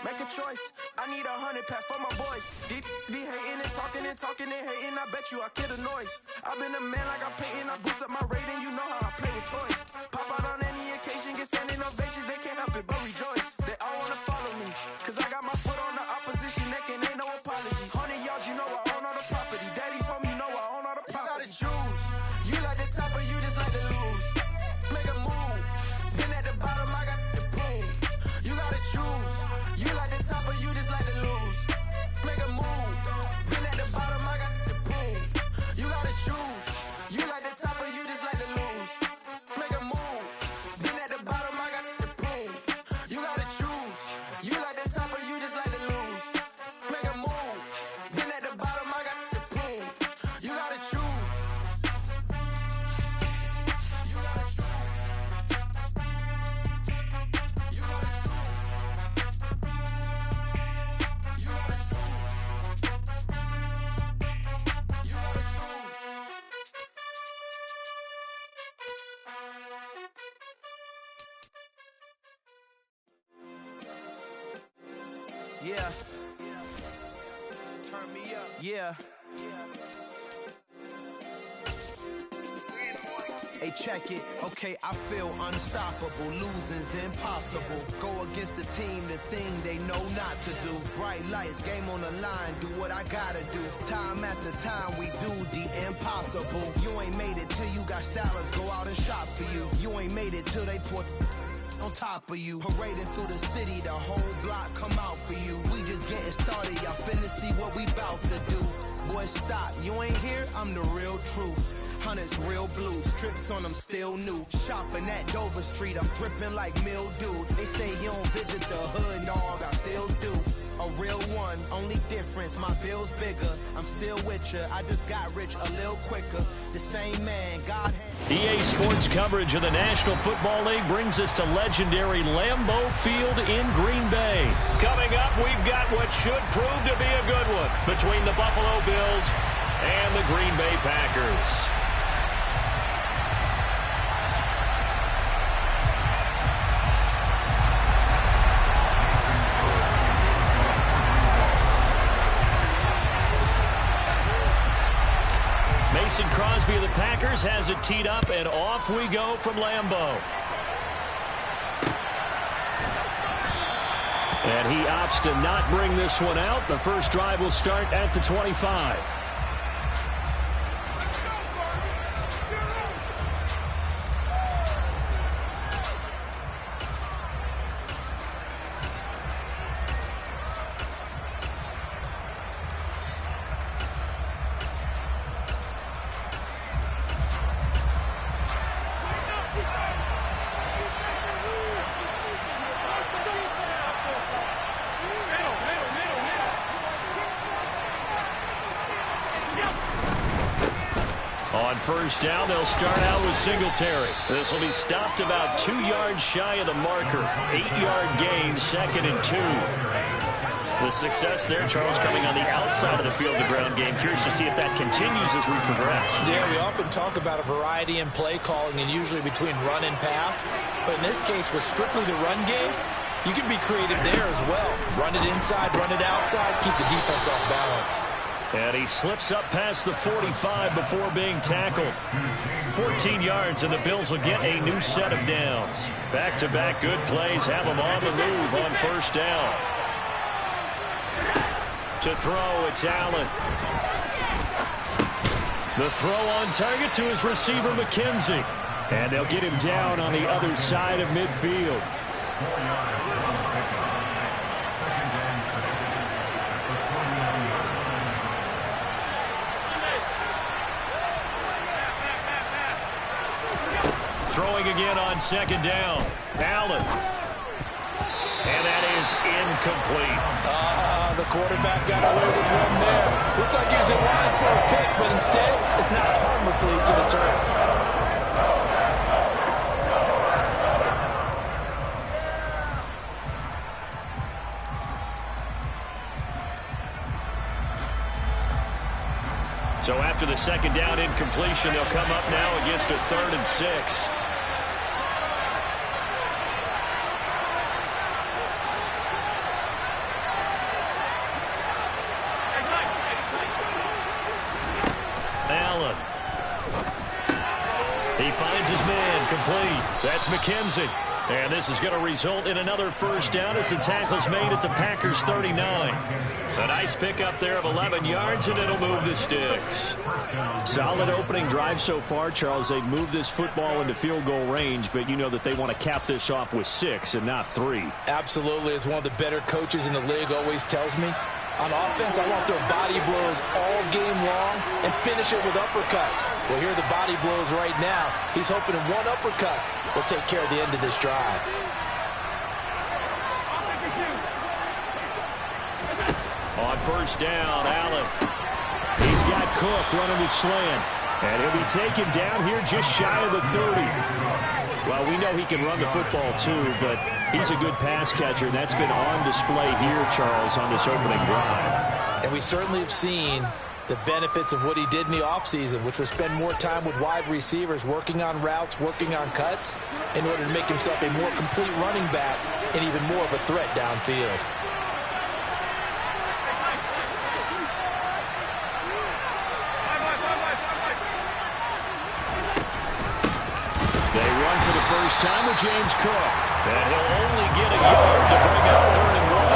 make a choice. I need 100 pack for my boys. Deep be hating and talking and talking and hating. I bet you I kill the noise. I've been a man like I'm Peyton. I boost up my rating. You know how I play with toys. Pop out on any occasion, get standing ovations. They can't help it but rejoice. They all wanna follow me, cause I got my foot on the opposition neck and ain't no apologies. 100 yards, you know I own all the property. Daddy's home, you know I own all the property. You gotta choose. You like the top or you just like to lose. Make a move. Been at the bottom, I got the prove. You gotta choose. You like the top or you just like to lose. Make a move. Been at the bottom, I got the prove. You gotta choose. You like the top or you just like to lose. Make a move. Been at the bottom, I got the prove. You gotta choose. You like the top or you just like to lose. Make a move. Been at the bottom, I got the prove. You gotta choose. You gotta choose. You gotta choose. You gotta choose. You gotta choose. Yeah. Turn me up. Yeah. Hey, check it. Okay, I feel unstoppable. Losing's impossible. Go against the team, the thing they know not to do. Bright lights, game on the line. Do what I gotta do. Time after time, we do the impossible. You ain't made it till you got stylers. Go out and shop for you. You ain't made it till they put on top of you. Parading through the city, the whole block come out for you. We just getting started, y'all finna see what we bout to do. Boy, stop, you ain't here, I'm the real truth. Hunters real blue, strips on them still new. Shopping at Dover Street, I'm dripping like mildew. They say you don't visit the hood, dog, I still do. A real one, only difference, my bill's bigger. I'm still with ya, I just got rich a little quicker. The same man, God. EA Sports coverage of the National Football League brings us to legendary Lambeau Field in Green Bay. Coming up, we've got what should prove to be a good one between the Buffalo Bills and the Green Bay Packers. Mason Crosby of the Packers has it teed up, and off we go from Lambeau. And he opts to not bring this one out. The first drive will start at the 25. On first down, they'll start out with Singletary. This will be stopped about 2 yards shy of the marker. 8-yard gain, 2nd and 2. The success there, Charles, coming on the outside of the field, the ground game. Curious to see if that continues as we progress. Yeah, we often talk about a variety in play calling and usually between run and pass. But in this case, with strictly the run game, you can be creative there as well. Run it inside, run it outside, keep the defense off balance. And he slips up past the 45 before being tackled. 14 yards, and the Bills will get a new set of downs. Back-to-back good plays have them on the move on first down. To throw, it's Allen. The throw on target to his receiver, McKenzie. And they'll get him down on the other side of midfield. Throwing again on second down. Allen. And that is incomplete. The quarterback got away with one there. Looked like he was in line for a pick, but instead it's knocked harmlessly to the turf. So after the second down incompletion, they'll come up now against a 3rd and 6. incomplete. That's McKenzie. And this is going to result in another first down as the tackle's made at the Packers' 39. A nice pickup there of 11 yards, and it'll move the sticks. Solid opening drive so far, Charles. They've moved this football into field goal range, but you know that they want to cap this off with 6 and not 3. Absolutely. As one of the better coaches in the league always tells me, on offense, I want their body blows all game long and finish it with uppercuts. Well, here are the body blows right now. He's hoping in one uppercut will take care of the end of this drive. On first down, Allen. He's got Cook running his slant. And he'll be taken down here just shy of the 30. Well, we know he can run the football too, but he's a good pass catcher. That's been on display here, Charles, on this opening drive. And we certainly have seen the benefits of what he did in the offseason, which was spend more time with wide receivers, working on routes, working on cuts, in order to make himself a more complete running back and even more of a threat downfield. They run for the first time with James Cook. And he'll only get a yard to bring up 3rd and 1.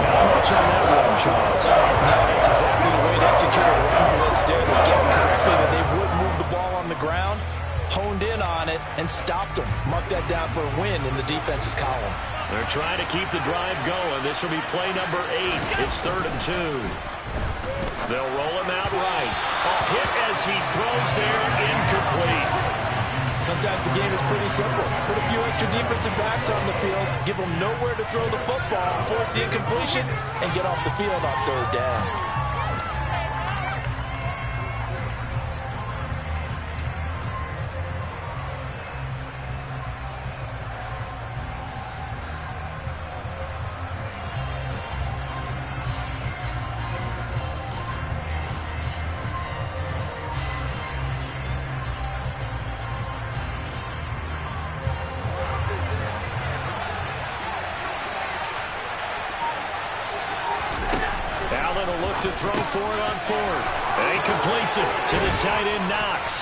Not much on that one, Charles. No, that's exactly the way to execute a run blitz there. They guessed correctly that they would move the ball on the ground, honed in on it, and stopped them. Mark that down for a win in the defense's column. They're trying to keep the drive going. This will be play number 8. It's 3rd and 2. They'll roll him out right. A hit as he throws there, incomplete. Sometimes the game is pretty simple. Put a few extra defensive backs on the field, give them nowhere to throw the football, force the incompletion, and get off the field on 3rd down. Allen will look to throw for it on 4th. And he completes it to the tight end, Knox.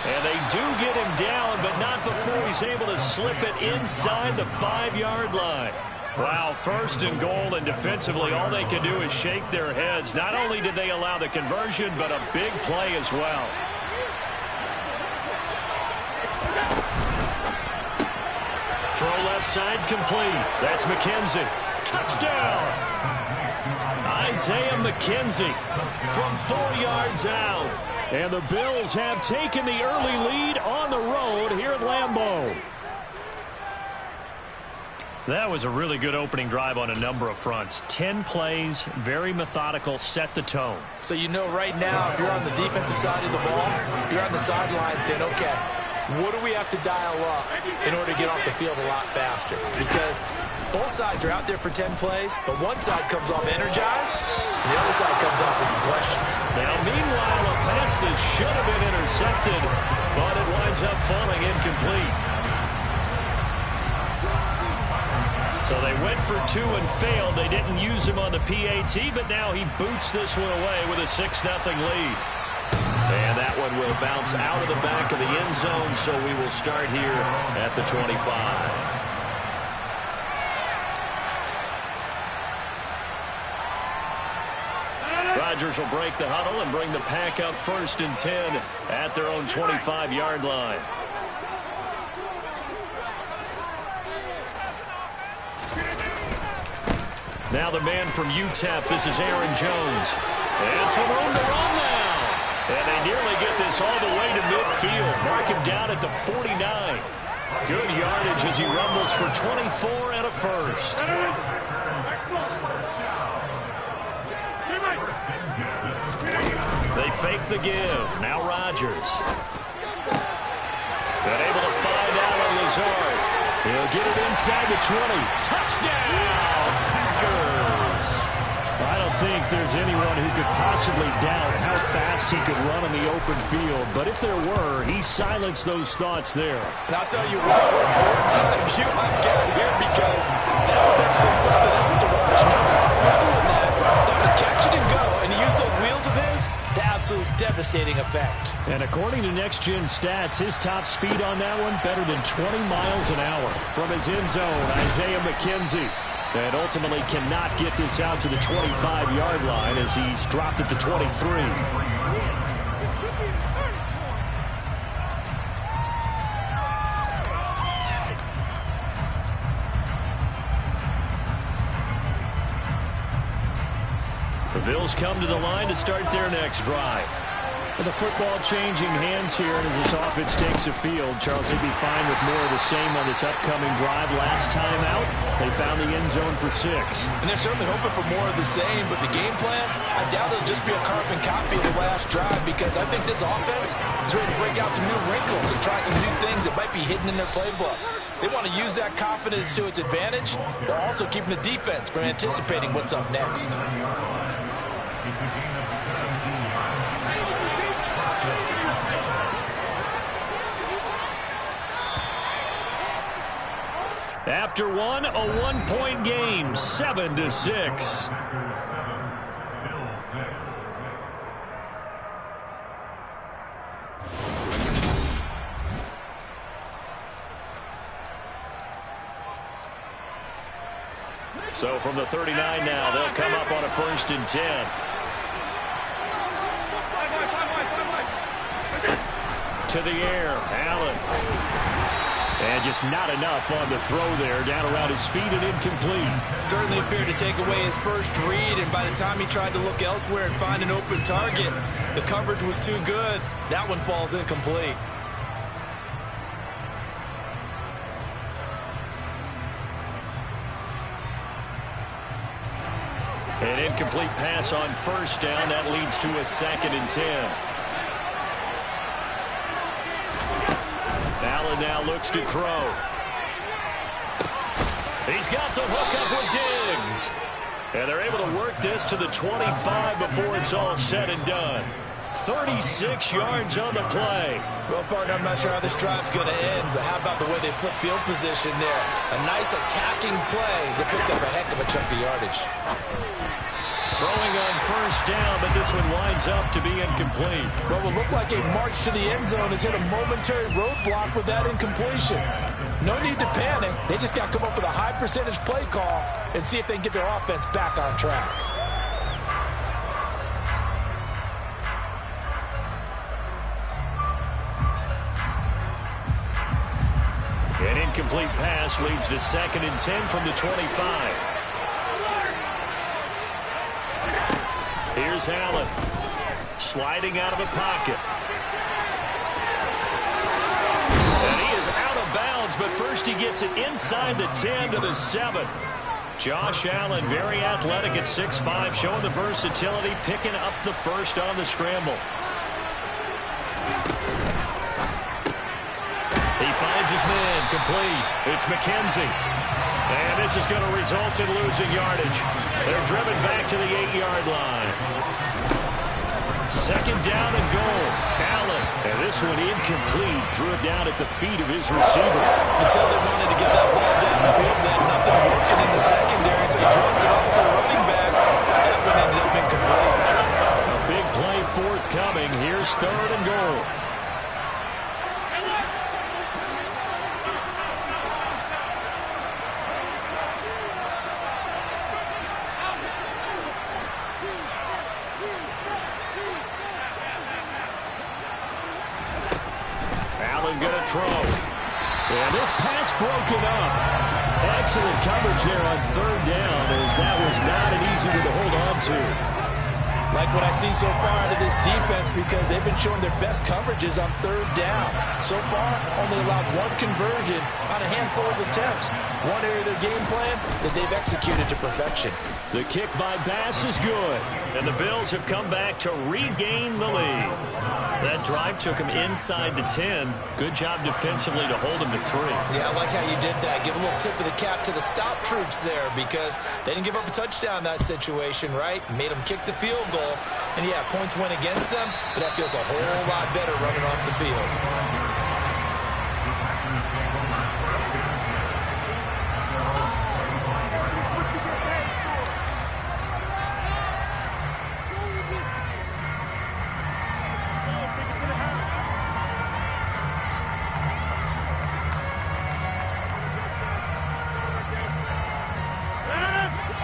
And they do get him down, but not before he's able to slip it inside the 5-yard line. Wow, 1st and goal, and defensively all they can do is shake their heads. Not only did they allow the conversion, but a big play as well. Throw left side complete. That's McKenzie. Touchdown! Isaiah McKenzie from 4 yards out. And the Bills have taken the early lead on the road here at Lambeau. That was a really good opening drive on a number of fronts. 10 plays, very methodical, set the tone. So you know right now, if you're on the defensive side of the ball, you're on the sideline saying, okay, what do we have to dial up in order to get off the field a lot faster? Because both sides are out there for 10 plays, but one side comes off energized, and the other side comes off with some questions. Now, meanwhile, a pass that should have been intercepted, but it winds up falling incomplete. So they went for 2 and failed. They didn't use him on the PAT, but now he boots this one away with a 6-0 lead. And that one will bounce out of the back of the end zone, so we will start here at the 25. Rodgers will break the huddle and bring the pack up 1st and 10 at their own 25-yard line. Now the man from UTEP, this is Aaron Jones. And some room to run now. And they nearly get this all the way to midfield. Mark him down at the 49. Good yardage as he rumbles for 24 and a first. They fake the give. Now Rodgers. And able to find Allen Lazard. He'll get it inside the 20. Touchdown, Packers! I don't think there's anyone who could possibly doubt how fast he could run in the open field. But if there were, he silenced those thoughts there. And I'll tell you what, more time you I've got here, because that was actually something else to watch. That was catch it and go, and he used those wheels of his to absolutely devastate devastating effect. And according to Next Gen Stats, his top speed on that one, better than 20 miles an hour. From his end zone, Isaiah McKenzie. And ultimately cannot get this out to the 25-yard line as he's dropped at the 23. The Bills come to the line to start their next drive. And the football changing hands here as this offense takes the field. Charles, they'd be fine with more of the same on this upcoming drive. Last time out, they found the end zone for 6. And they're certainly hoping for more of the same, but the game plan, I doubt it'll just be a carbon copy of the last drive because I think this offense is ready to break out some new wrinkles and try some new things that might be hidden in their playbook. They want to use that confidence to its advantage while also keeping the defense from anticipating what's up next. After one, a one-point game, 7-6. So from the 39 now, they'll come up on a 1st and 10. To the air, Allen. And just not enough on the throw there, down around his feet and incomplete. Certainly appeared to take away his first read, and by the time he tried to look elsewhere and find an open target, the coverage was too good. That one falls incomplete. An incomplete pass on 1st down. That leads to a 2nd and 10. Allen now looks to throw. He's got the hook up with Diggs. And they're able to work this to the 25 before it's all said and done. 36 yards on the play. Well, partner, I'm not sure how this drive's going to end, but how about the way they flip field position there? A nice attacking play that picked up a heck of a chunk of yardage. Throwing on 1st down, but this one winds up to be incomplete. Well, it will look like a march to the end zone has hit a momentary roadblock with that incompletion. No need to panic. They just got to come up with a high percentage play call and see if they can get their offense back on track. An incomplete pass leads to 2nd and 10 from the 25. Here's Allen, sliding out of the pocket. And he is out of bounds, but first he gets it inside the 10 to the 7. Josh Allen, very athletic at 6'5", showing the versatility, picking up the first on the scramble. He finds his man, complete. It's McKenzie. And this is going to result in losing yardage. They're driven back to the 8-yard line. 2nd down and goal. Allen. And this one incomplete. Threw it down at the feet of his receiver. Until they wanted to get that ball downfield, they had nothing working in the secondary, so he dropped it off to the running back. That one ended up incomplete. A big play forthcoming. Here's 3rd and goal. And this pass broken up. Excellent coverage there on 3rd down, as that was not an easy one to hold on to. Like what I see so far out of this defense, because they've been showing their best coverages on 3rd down. So far, only allowed one conversion on a handful of attempts. One area of their game plan that they've executed to perfection. The kick by Bass is good, and the Bills have come back to regain the lead. That drive took him inside the 10. Good job defensively to hold him to 3. Yeah, I like how you did that. Give a little tip of the cap to the stop troops there, because they didn't give up a touchdown in that situation, right? Made them kick the field goal. And yeah, points went against them, but that feels a whole lot better running off the field.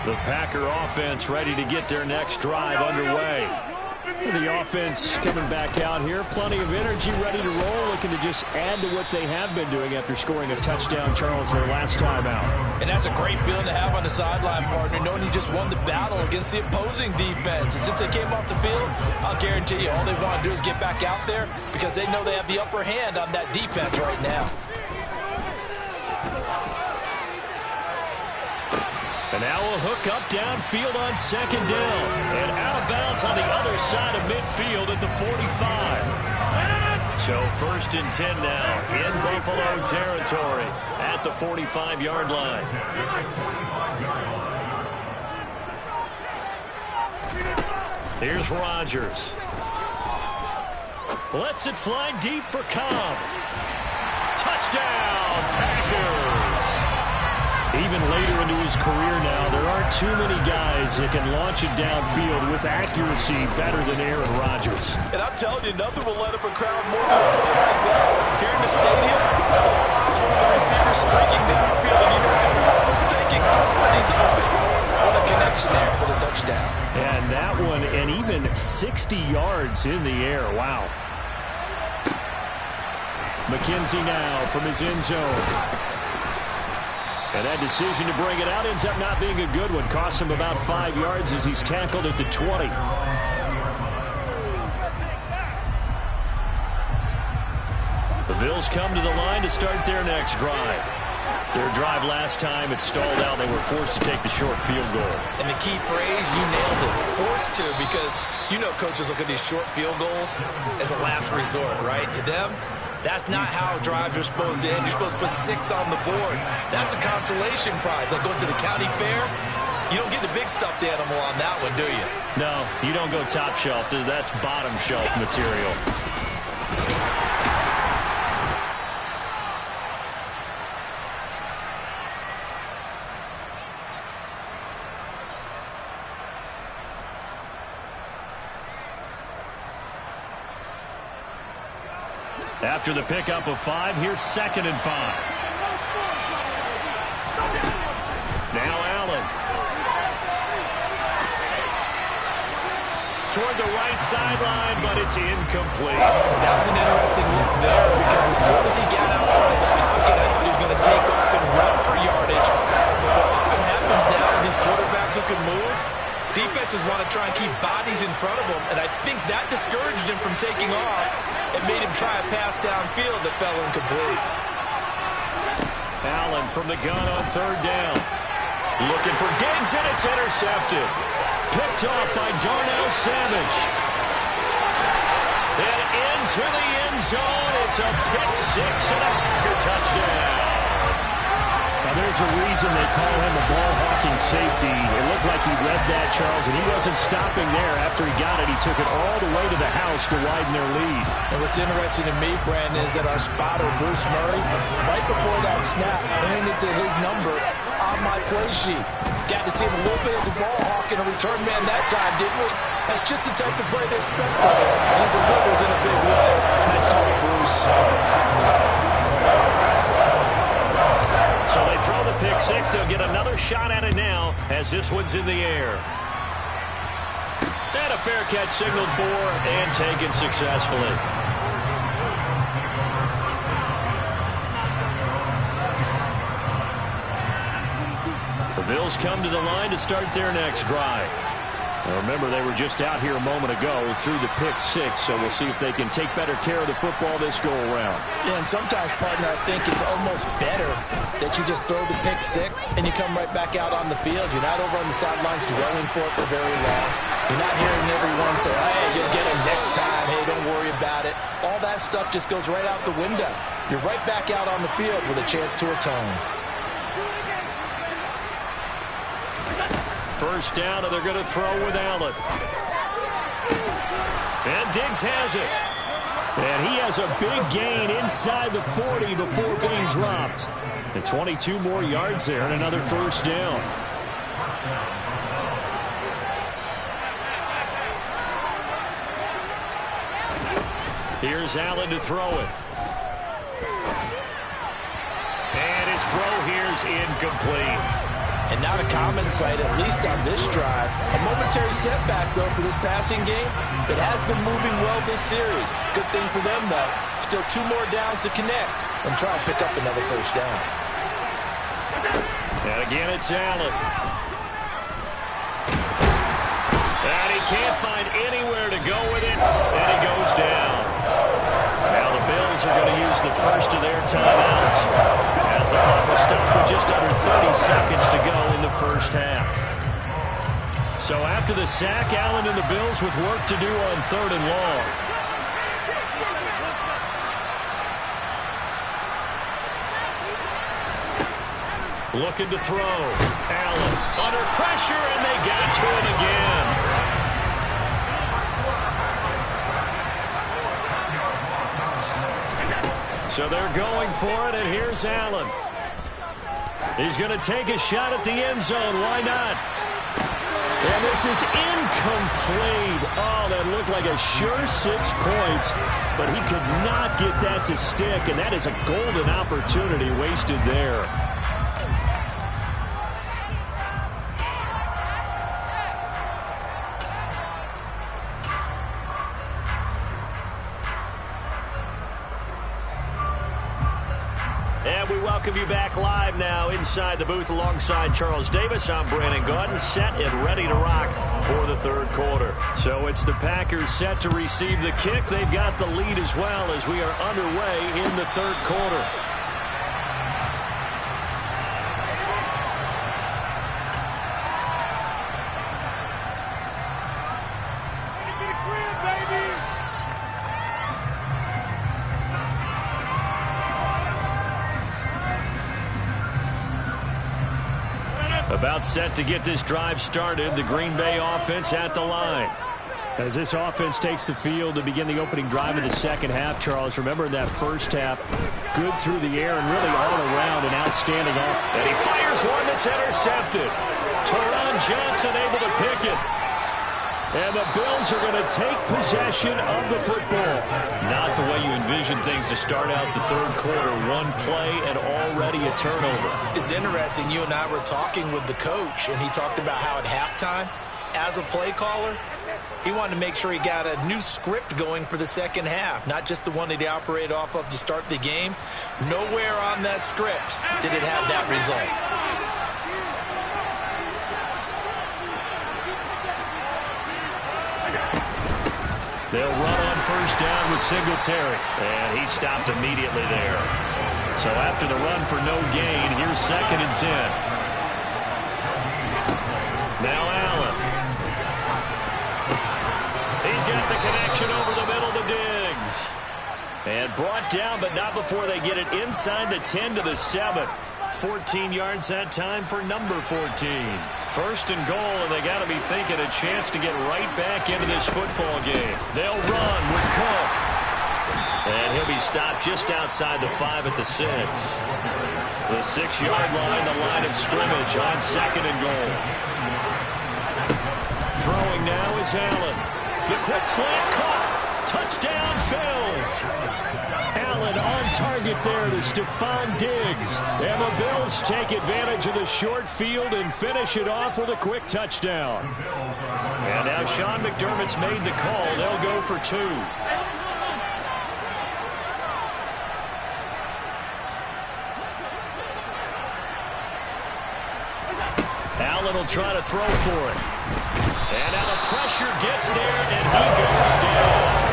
The Packer offense ready to get their next drive underway. The offense coming back out here. Plenty of energy, ready to roll, looking to just add to what they have been doing after scoring a touchdown, Charles, their last time out. And that's a great feeling to have on the sideline, partner, knowing you just won the battle against the opposing defense. And since they came off the field, I'll guarantee you all they want to do is get back out there because they know they have the upper hand on that defense right now. And now a hook up downfield on second down. And out of bounds on the other side of midfield at the 45. So 1st and 10 now in Buffalo territory at the 45-yard line. Here's Rodgers. Lets it fly deep for Cobb. Touchdown, Packers. Even later into his career now, there aren't too many guys that can launch it downfield with accuracy better than Aaron Rodgers. And I'm telling you, nothing will let up a crowd more than a play like that. Here in the stadium, watch one of the receivers streaking downfield, and you know everyone was thinking, and he's open. What a connection there for the touchdown. And that one, and even 60 yards in the air. Wow. McKenzie now from his end zone. And that decision to bring it out ends up not being a good one. Costs him about 5 yards as he's tackled at the 20. The Bills come to the line to start their next drive. Their drive last time, it stalled out. They were forced to take the short field goal. And the key phrase, you nailed it. Forced to, because you know coaches look at these short field goals as a last resort, right? To them, that's not how drives are supposed to end. You're supposed to put 6 on the board. That's a consolation prize. Like going to the county fair, you don't get the big stuffed animal on that one, do you? No, you don't go top shelf. That's bottom shelf material. After the pickup of 5, here's 2nd and 5. Now Allen. Toward the right sideline, but it's incomplete. That was an interesting look there because as soon as he got outside the pocket, I thought he was going to take off and run for yardage. But what often happens now with these quarterbacks who can move, defenses want to try and keep bodies in front of them, and I think that discouraged him from taking off. It made him try a pass downfield that fell incomplete. Allen from the gun on 3rd down. Looking for Diggs, and it's intercepted. Picked off by Darnell Savage. And into the end zone. It's a pick 6 and a Packer touchdown. Now, there's a reason they call him a ball-hawking safety. It looked like he read that, Charles, and he wasn't stopping there. After he got it, he took it all the way to the house to widen their lead. And what's interesting to me, Brandon, is that our spotter, Bruce Murray, right before that snap, pointed to his number on my play sheet. Got to see him a little bit as a ball-hawk and a return man that time, didn't we? That's just the type of play to expect from him. And he delivers in a big way. Nice call, Bruce. So they throw the pick 6. They'll get another shot at it now as this one's in the air. And a fair catch signaled for and taken successfully. The Bills come to the line to start their next drive. Now remember, they were just out here a moment ago through the pick 6, so we'll see if they can take better care of the football this go-around. Yeah, and sometimes, partner, I think it's almost better that you just throw the pick 6 and you come right back out on the field. You're not over on the sidelines dwelling for it for very long. You're not hearing everyone say, hey, you'll get it next time. Hey, don't worry about it. All that stuff just goes right out the window. You're right back out on the field with a chance to atone. 1st down, and they're going to throw with Allen. And Diggs has it. And he has a big gain inside the 40 before being dropped. And 22 more yards there and another 1st down. Here's Allen to throw it. And his throw here's incomplete. And not a common sight, at least on this drive. A momentary setback, though, for this passing game. It has been moving well this series. Good thing for them, though. Still 2 more downs to connect and try and pick up another first down. And again, it's Allen. And he can't find anywhere to go with it, and he goes down. Now the Bills are going to use the first of their timeouts as the clock will stop with just under 30 seconds to go in the first half. So after the sack, Allen and the Bills with work to do on 3rd and long. Looking to throw. Allen under pressure, and they got to him again. So they're going for it, and here's Allen. He's going to take a shot at the end zone. Why not? And this is incomplete. Oh, that looked like a sure 6 points, but he could not get that to stick, and that is a golden opportunity wasted there. And we welcome you back live now inside the booth alongside Charles Davis. I'm Brandon Gaudin, set and ready to rock for the 3rd quarter. So it's the Packers set to receive the kick. They've got the lead as well as we are underway in the 3rd quarter. About set to get this drive started. The Green Bay offense at the line. As this offense takes the field to begin the opening drive of the second half, Charles, remember in that first half, good through the air and really all around an outstanding offense. And he fires one that's intercepted. Teron Johnson able to pick it. And the Bills are going to take possession of the football. Not the way you envision things to start out the 3rd quarter. 1 play and already a turnover. It's interesting. You and I were talking with the coach, and he talked about how at halftime, as a play caller, he wanted to make sure he got a new script going for the second half, not just the one that he operated off of to start the game. Nowhere on that script did it have that result. They'll run on first down with Singletary. And he stopped immediately there. So after the run for no gain, here's 2nd and 10. Now Allen. He's got the connection over the middle to Diggs. And brought down, but not before they get it inside the 10 to the 7. 14 yards that time for number 14. 1st and goal, and they got to be thinking a chance to get right back into this football game. They'll run with Cook. And he'll be stopped just outside the 5 at the 6. The 6-yard line, the line of scrimmage on 2nd and goal. Throwing now is Allen. The quick slant caught. Touchdown, Bills. Allen on target there to Stephon Diggs. And the Bills take advantage of the short field and finish it off with a quick touchdown. And now Sean McDermott's made the call. They'll go for 2. Allen will try to throw for it. And now the pressure gets there, and he goes down.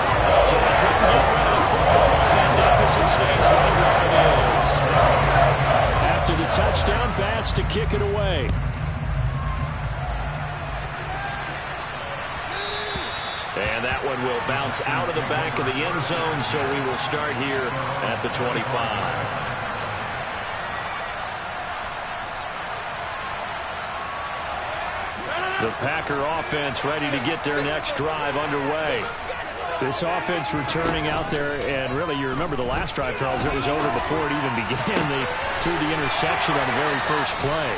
So they couldn't get rid of the football. That deficit stays right where it is. After the touchdown, Bass to kick it away. And that one will bounce out of the back of the end zone, so we will start here at the 25. The Packer offense ready to get their next drive underway. This offense returning out there, and really, you remember the last drive, Charles, it was over before it even began. They threw the interception on the very first play.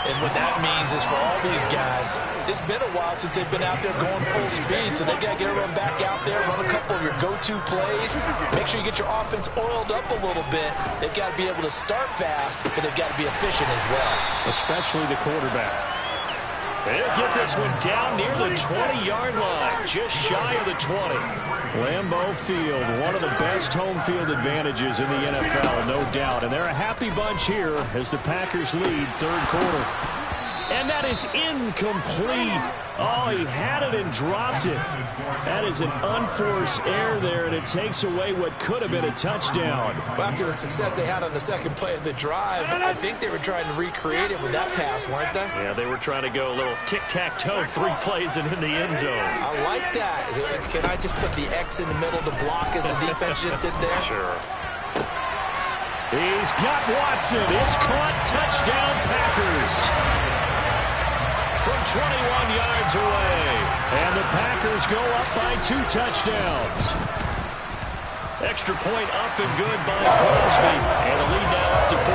And what that means is for all these guys, it's been a while since they've been out there going full speed, so they got to get everyone back out there, run a couple of your go-to plays, make sure you get your offense oiled up a little bit. They've got to be able to start fast, but they've got to be efficient as well. Especially the quarterback. They'll get this one down near the 20-yard line, just shy of the 20. Lambeau Field, one of the best home field advantages in the NFL, no doubt. And they're a happy bunch here as the Packers lead third quarter. And that is incomplete. Oh, he had it and dropped it. That is an unforced error there, and it takes away what could have been a touchdown. Well, after the success they had on the second play of the drive, I think they were trying to recreate it with that pass, weren't they? Yeah, they were trying to go a little tic-tac-toe, 3 plays and in the end zone. I like that. Can I just put the X in the middle to block as the defense just did there? Sure. He's got Watson. It's caught. Touchdown, Packers. From 21 yards away. And the Packers go up by 2 touchdowns. Extra point up and good by Crosby. And the lead now up to 14.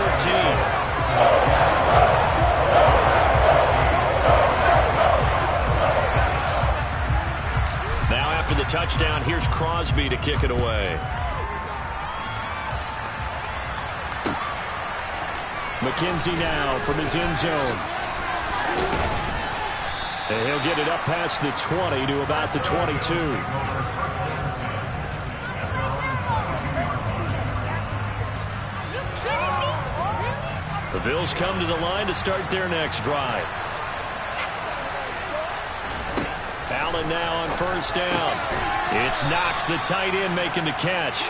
Now after the touchdown, here's Crosby to kick it away. McKenzie now from his end zone. And he'll get it up past the 20 to about the 22. The Bills come to the line to start their next drive. Allen now on first down. It's Knox, the tight end, making the catch.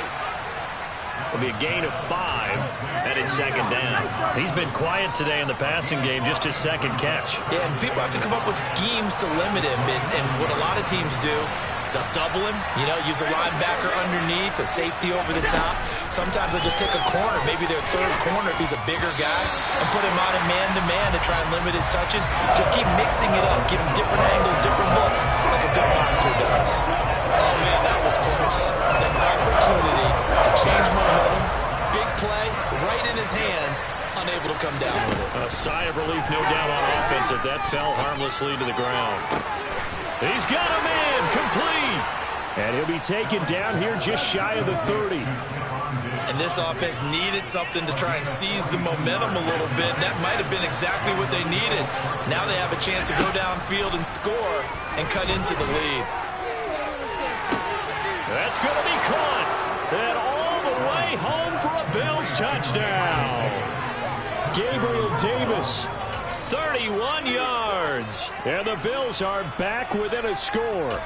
It'll be a gain of 5, and it's second down. He's been quiet today in the passing game, just his second catch. Yeah, and people have to come up with schemes to limit him, and what a lot of teams do, they'll double him, use a linebacker underneath, a safety over the top. Sometimes they'll just take a corner, maybe their third corner if he's a bigger guy, and put him on a man-to-man to try and limit his touches. Just keep mixing it up, give him different angles, different looks, like a good boxer does. Oh, man, that was close. The opportunity to change momentum, big play, right in his hands, unable to come down with it. A sigh of relief, no doubt, on offense that fell harmlessly to the ground. He's got a man, complete. And he'll be taken down here just shy of the 30. And this offense needed something to try and seize the momentum a little bit. That might have been exactly what they needed. Now they have a chance to go downfield and score and cut into the lead. That's going to be caught. And all the way home for a Bills touchdown. Gabriel Davis. 31 yards. And the Bills are back within a score.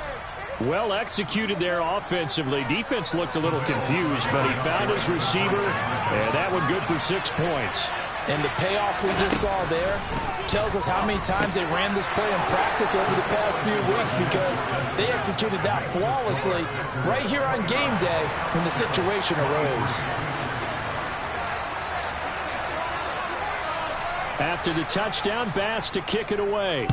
Well executed there offensively. Defense looked a little confused, but he found his receiver, and that one good for 6 points. And the payoff we just saw there tells us how many times they ran this play in practice over the past few weeks, because they executed that flawlessly right here on game day when the situation arose. After the touchdown, Bass to kick it away.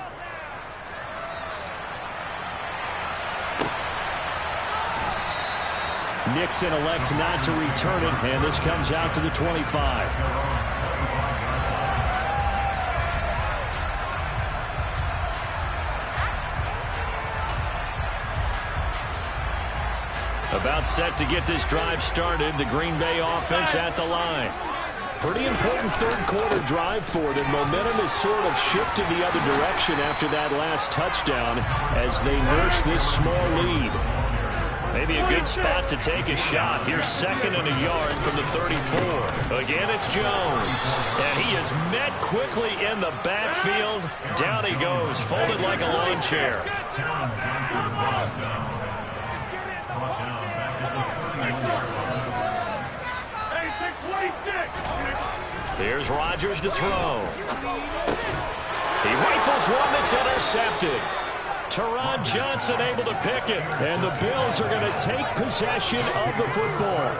Nixon elects not to return it, and this comes out to the 25. About set to get this drive started. The Green Bay offense at the line. Pretty important third quarter drive for them. Momentum has sort of shifted the other direction after that last touchdown as they nurse this small lead. Maybe a good spot to take a shot. Here's 2nd and a yard from the 34. Again, it's Jones. And he is met quickly in the backfield. Down he goes, folded like a lawn chair. Here's Rodgers to throw. He rifles one that's intercepted. Teron Johnson able to pick it. And the Bills are going to take possession of the football.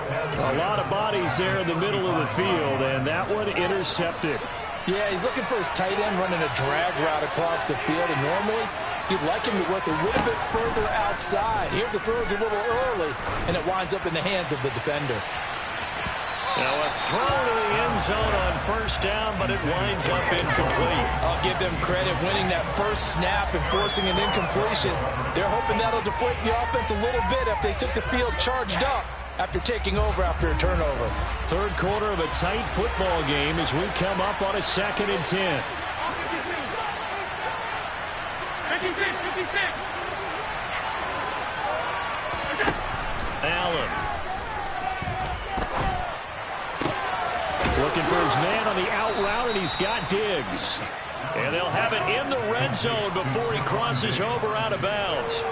A lot of bodies there in the middle of the field, and that one intercepted. Yeah, he's looking for his tight end running a drag route across the field, and normally you'd like him to work a little bit further outside. Here the throw is a little early, and it winds up in the hands of the defender. Now a throw to the end zone on first down, but it winds up incomplete. I'll give them credit winning that first snap and forcing an incompletion. They're hoping that'll deflate the offense a little bit if they took the field charged up after taking over after a turnover. Third quarter of a tight football game as we come up on a 2nd and 10. 56. Allen. Looking for his man on the out route, and he's got Diggs. And they'll have it in the red zone before he crosses over out of bounds.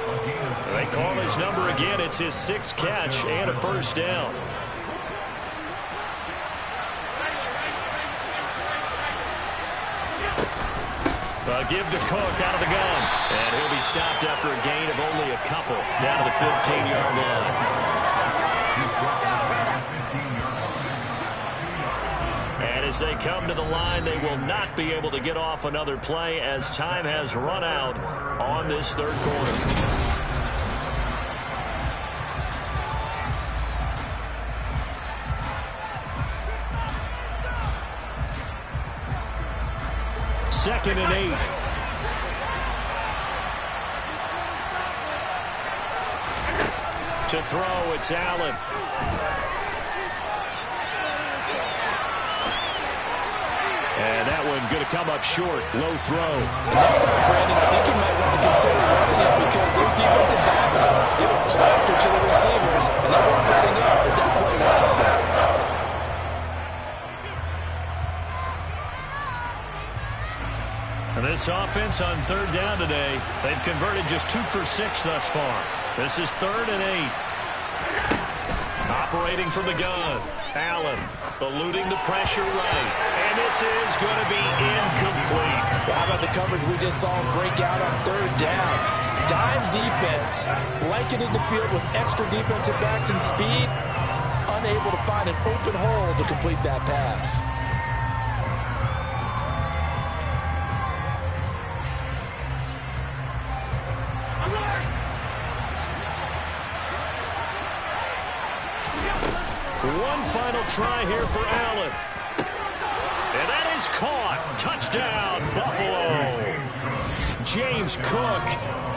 They call his number again. It's his 6th catch and a first down. Give to Cook out of the gun. And he'll be stopped after a gain of only a couple down to the 15-yard line. And as they come to the line, they will not be able to get off another play as time has run out on this third quarter. Second and 8. To throw, it's Allen. And that one going to come up short. Low throw. And next time, Brandon, I think you might want to consider running it because those defensive backs give a plaster to the receivers, and they weren't letting up as that play went on. And this offense on third down today, they've converted just 2 for 6 thus far. This is 3rd and 8. Operating from the gun. Allen eluding the pressure right. And this is going to be incomplete. Well, how about the coverage we just saw him break out on third down? Dime defense, blanketed the field with extra defensive backs and speed, unable to find an open hole to complete that pass. One final try here for Allen. And that is caught. Touchdown, Buffalo. James Cook,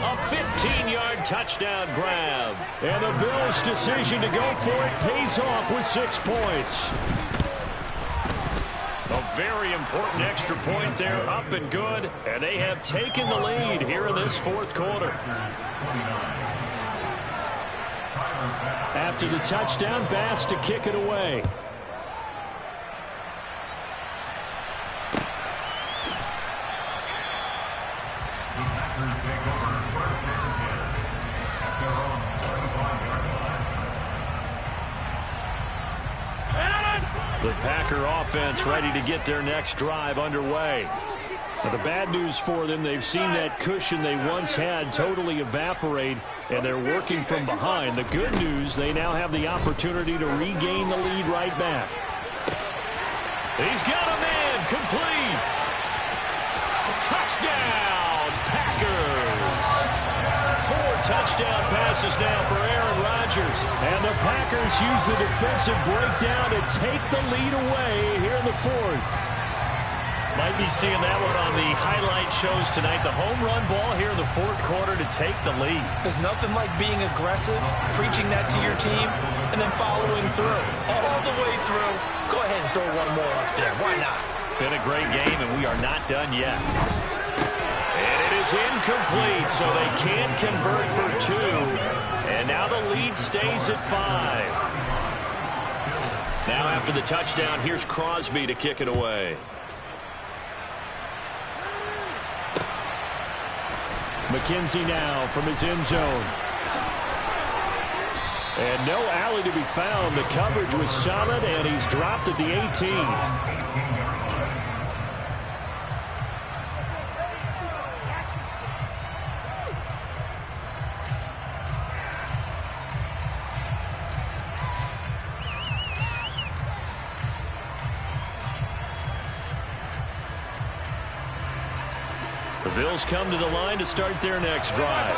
A 15-yard touchdown grab. and the Bills' decision to go for it pays off with 6 points. A very important extra point there, up and good. And they have taken the lead here in this fourth quarter. After the touchdown, Bass to kick it away. The Packer offense ready to get their next drive underway. Now, the bad news for them, they've seen that cushion they once had totally evaporate, and they're working from behind. The good news, they now have the opportunity to regain the lead right back. He's got a man, complete. Touchdown, Packers. 4 touchdown passes now for Aaron Rodgers. And the Packers use the defensive breakdown to take the lead away here in the fourth. Might be seeing that one on the highlight shows tonight. The home run ball here in the fourth quarter to take the lead. There's nothing like being aggressive, preaching that to your team, and then following through. All the way through. Go ahead and throw one more up there. Why not? Been a great game, and we are not done yet. And it is incomplete, so they can convert for 2. And now the lead stays at 5. Now after the touchdown, here's Crosby to kick it away. McKenzie now from his end zone. And no alley to be found. The coverage was solid, and he's dropped at the 18. The Bills come to the line to start their next drive.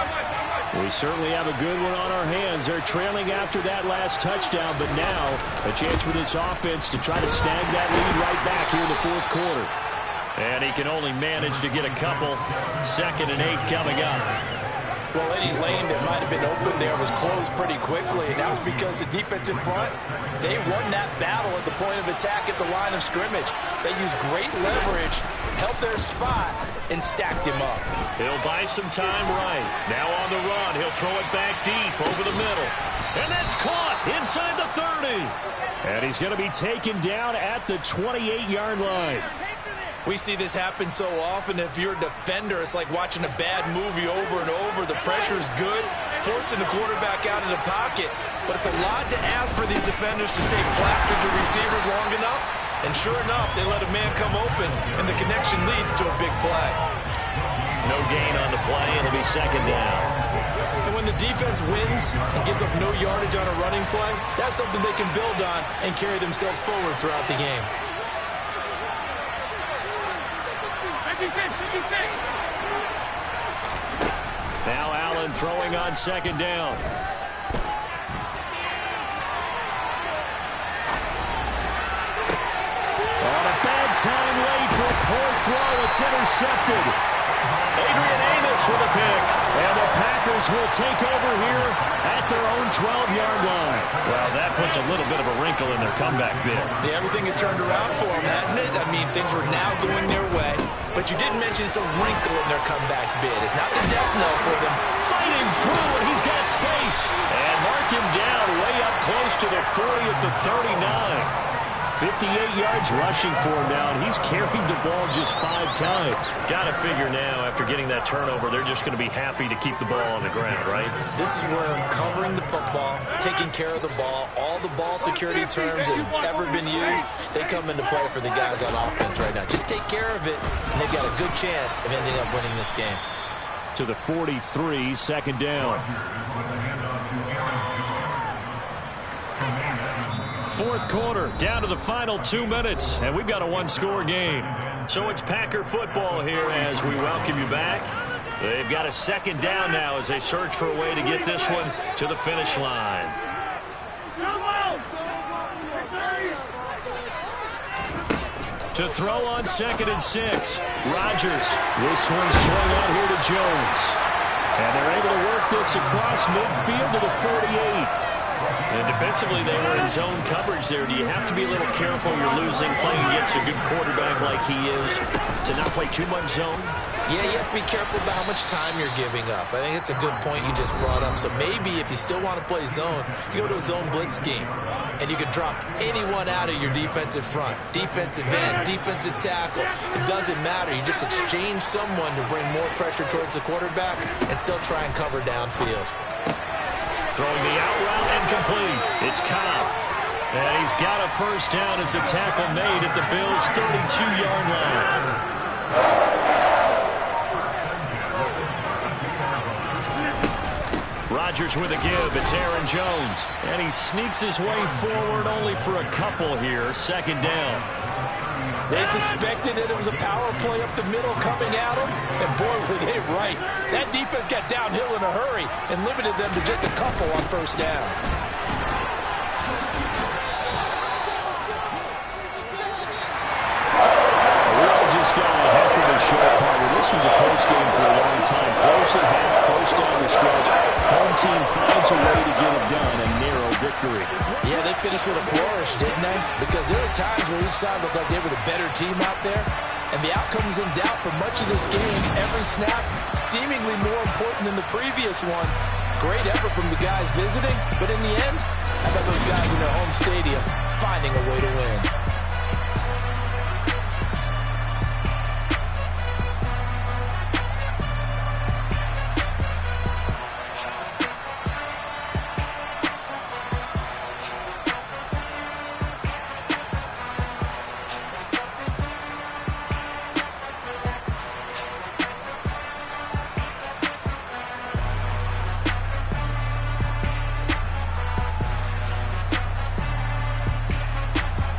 We certainly have a good one on our hands. They're trailing after that last touchdown, but now a chance for this offense to try to snag that lead right back here in the fourth quarter. And he can only manage to get a couple. 2nd and 8 coming up. Well, any lane that might have been open there was closed pretty quickly, and that was because the defensive front, they won that battle at the point of attack at the line of scrimmage. They used great leverage, held their spot, and stacked him up. He'll buy some time right. Now on the run, he'll throw it back deep over the middle. And that's caught inside the 30. And he's going to be taken down at the 28-yard line. We see this happen so often. If you're a defender, it's like watching a bad movie over and over. The pressure is good, forcing the quarterback out of the pocket. But it's a lot to ask for these defenders to stay plastered to receivers long enough. And sure enough, they let a man come open, and the connection leads to a big play. No gain on the play. It'll be 2nd down. And when the defense wins and gives up no yardage on a running play, that's something they can build on and carry themselves forward throughout the game. Now Allen throwing on 2nd down. On a bad time late for a poor throw. It's intercepted. Adrian Amos with a pick. And the Packers will take over here at their own 12-yard line. Well, that puts a little bit of a wrinkle in their comeback bid. Yeah, everything had turned around for them, hadn't it? I mean, things were now going their way. But you did mention it's a wrinkle in their comeback bid. It's not the death knell for them. Fighting through, and he's got space. And mark him down way up close to the 40 at the 39. 58 yards rushing for him now, and he's carried the ball just 5 times. Got to figure now, after getting that turnover, they're just going to be happy to keep the ball on the ground, right? This is where covering the football, taking care of the ball, all the ball security terms that have ever been used, they come into play for the guys on offense right now. Just take care of it, and they've got a good chance of ending up winning this game. To the 43, 2nd down. 4th quarter, down to the final 2 minutes, and we've got a 1-score game. So it's Packer football here as we welcome you back. They've got a 2nd down now as they search for a way to get this one to the finish line. To throw on 2nd and 6, Rodgers. This one's swung out here to Jones. And they're able to work this across midfield to the 48. And defensively, they were in zone coverage there. Do you have to be a little careful? You're losing, playing against a good quarterback like he is, to not play too much zone? Yeah, you have to be careful about how much time you're giving up. I think it's a good point you just brought up. So maybe if you still want to play zone, you go to a zone blitz scheme. And you can drop anyone out of your defensive front. Defensive end, defensive tackle. It doesn't matter. You just exchange someone to bring more pressure towards the quarterback and still try and cover downfield. Throwing the out route and complete. It's Cobb. And he's got a first down as the tackle made at the Bills' 32-yard line. Rodgers with a give. It's Aaron Jones. And he sneaks his way forward only for a couple here. 2nd down. They suspected that it was a power play up the middle coming at them, and boy, were they right. That defense got downhill in a hurry and limited them to just a couple on first down. We all just got a heck of a show, partner. This was a close game for a long time. Close at half, close down the stretch. Home team finds a way to get it done. A narrow victory. Yeah, they finished with a flourish, didn't they? Because there were times where each side looked like they were the better team out there. And the outcome is in doubt for much of this game. Every snap seemingly more important than the previous one. Great effort from the guys visiting. But in the end, how about those guys in their home stadium finding a way to win?